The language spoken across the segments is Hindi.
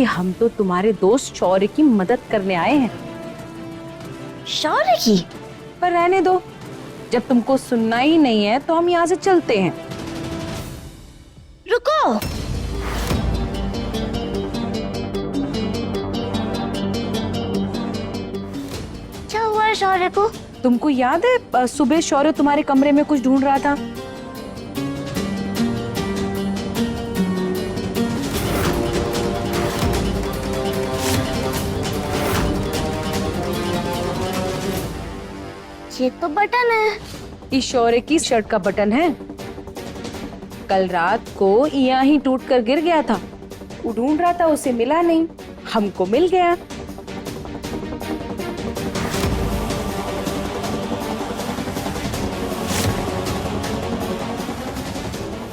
हम तो तुम्हारे दोस्त शौर्य की मदद करने आए हैं। शौर्य की? पर रहने दो, जब तुमको सुनना ही नहीं है तो हम यहाँ से चलते हैं। रुको, क्या हुआ है शौर्य को? तुमको याद है सुबह शौर्य तुम्हारे कमरे में कुछ ढूंढ रहा था? ये तो बटन है। इस शौर्य की शर्ट का बटन है। कल रात को यहाँ ही टूट कर गिर गया था। वो ढूंढ रहा था, उसे मिला नहीं, हमको मिल गया।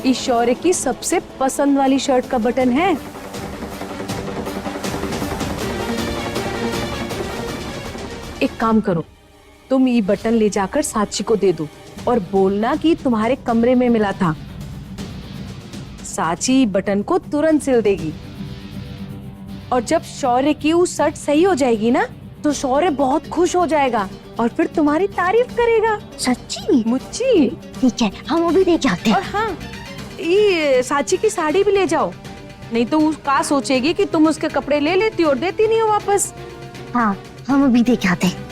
इस शौर्य की सबसे पसंद वाली शर्ट का बटन है। एक काम करो, तुम ये बटन ले जाकर साची को दे दो और बोलना कि तुम्हारे कमरे में मिला था। साची बटन को तुरंत सिल देगी और जब शौर्य की वो शर्ट सही हो जाएगी ना, तो शौर्य बहुत खुश हो जाएगा और फिर तुम्हारी तारीफ करेगा। सच्ची? मुच्ची। ठीक है, हम अभी देख आते हैं। और हाँ, ये साची की साड़ी भी ले जाओ, नहीं तो वो क्या सोचेगी कि तुम उसके कपड़े ले लेती हो और देती नहीं हो वापस। हाँ, हम अभी देख आते हैं।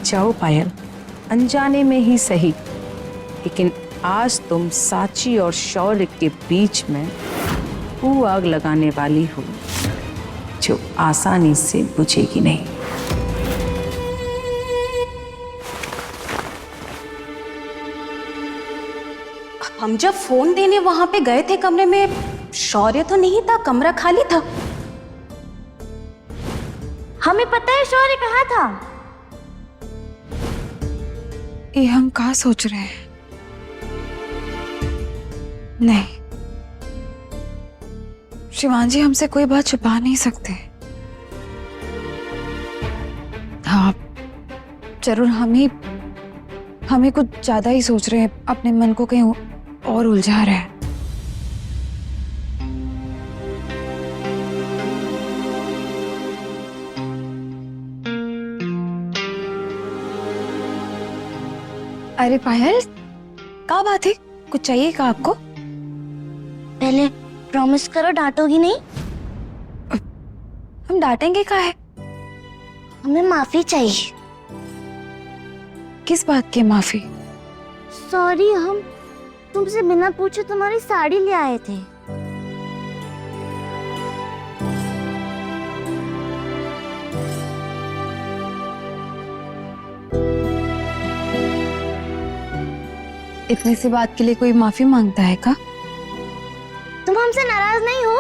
जाओ पायल, अनजाने में ही सही, लेकिन आज तुम साची और शौर्य के बीच में वो आग लगाने वाली हो जो आसानी से बुझेगी नहीं। हम जब फोन देने वहां पे गए थे कमरे में, शौर्य तो नहीं था, कमरा खाली था। हमें पता है शौर्य कहाँ था। ये हम कहाँ सोच रहे हैं? नहीं, शिवांजी हमसे कोई बात छुपा नहीं सकते। हाँ, जरूर हमें कुछ ज्यादा ही सोच रहे हैं, अपने मन को कहीं और उलझा रहे हैं। अरे पायल, क्या बात है? कुछ चाहिए क्या आपको? पहले प्रॉमिस करो डांटोगी नहीं। हम डांटेंगे क्या है? हमें माफी चाहिए। किस बात की माफी? सॉरी, हम तुमसे बिना पूछे तुम्हारी साड़ी ले आए थे। इतनी सी बात के लिए कोई माफी मांगता है का? तुम हमसे नाराज नहीं हो?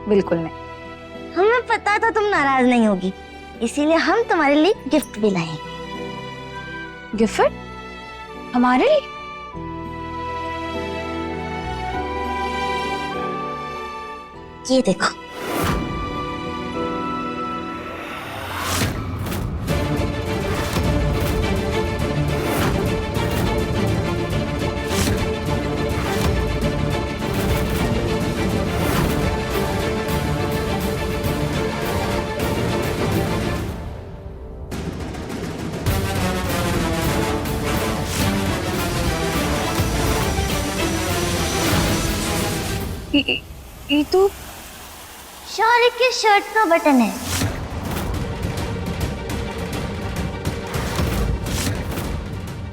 बिल्कुल नहीं। हमें पता था तुम नाराज नहीं होगी, इसीलिए हम तुम्हारे लिए गिफ्ट भी लाए। गिफ्ट? हमारे लिए? ये देखो। ये तो शौर्य के शर्ट का बटन है।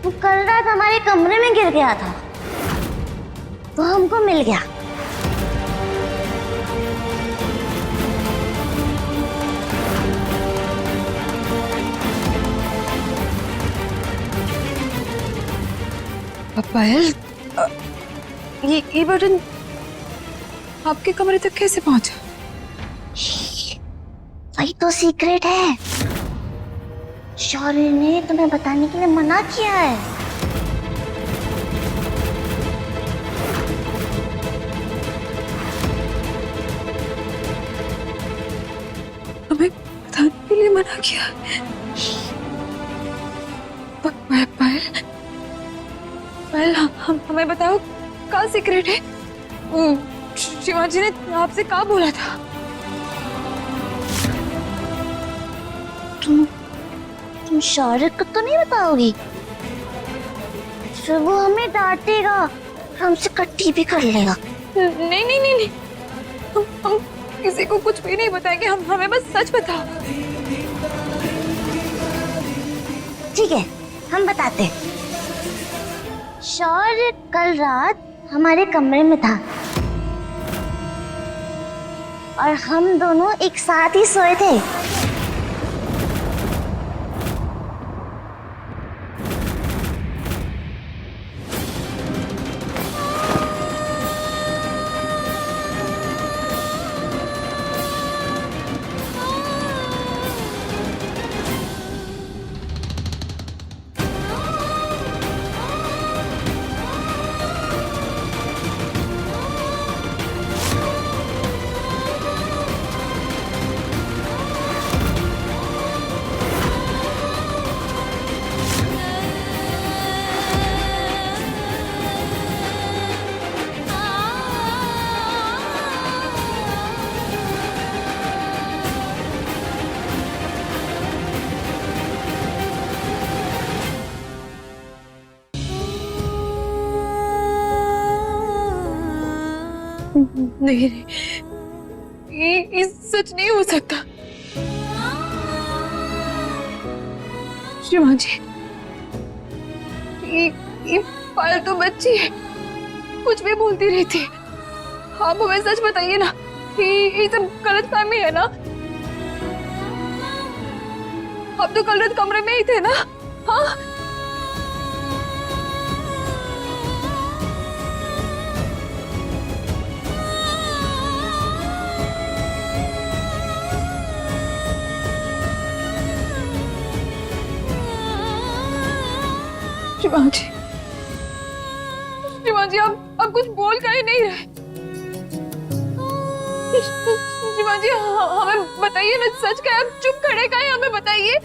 वो कल रात हमारे कमरे में गिर गया था, तो हमको मिल गया। पायल, ये बटन आपके कमरे तक कैसे पहुंचा? वही तो सीक्रेट है। शौर्य ने तुम्हें बताने के लिए मना किया है। हमें बताने के लिए मना किया? पायल, हमें बताओ, क्या सीक्रेट है? शिवाजी ने आपसे क्या बोला था? तुम शौर्य को तो नहीं बताओगी? फिर वो हमें डांटेगा, हमसे कट्टी भी कर लेगा। नहीं नहीं नहीं नहीं, हम किसी को कुछ भी नहीं बताएंगे। हमें बस सच बताओ। ठीक है, हम बताते हैं। शौर्य कल रात हमारे कमरे में था और हम दोनों एक साथ ही सोए थे। नहीं नहीं, ये सच नहीं हो सकता। शिवाजी, ये फालतू बच्ची है, कुछ भी बोलती रहती है। आप हमें सच बताइए ना, ये सब गलतफहमी है ना? आप तो कल रात कमरे में ही थे ना? हाँ, शिवाजी, शिवाजी, आप कुछ बोल कर ही नहीं रहे। शिवाजी, हमें बताइए ना, सच क्या? आप चुप खड़े का है, हमें बताइए।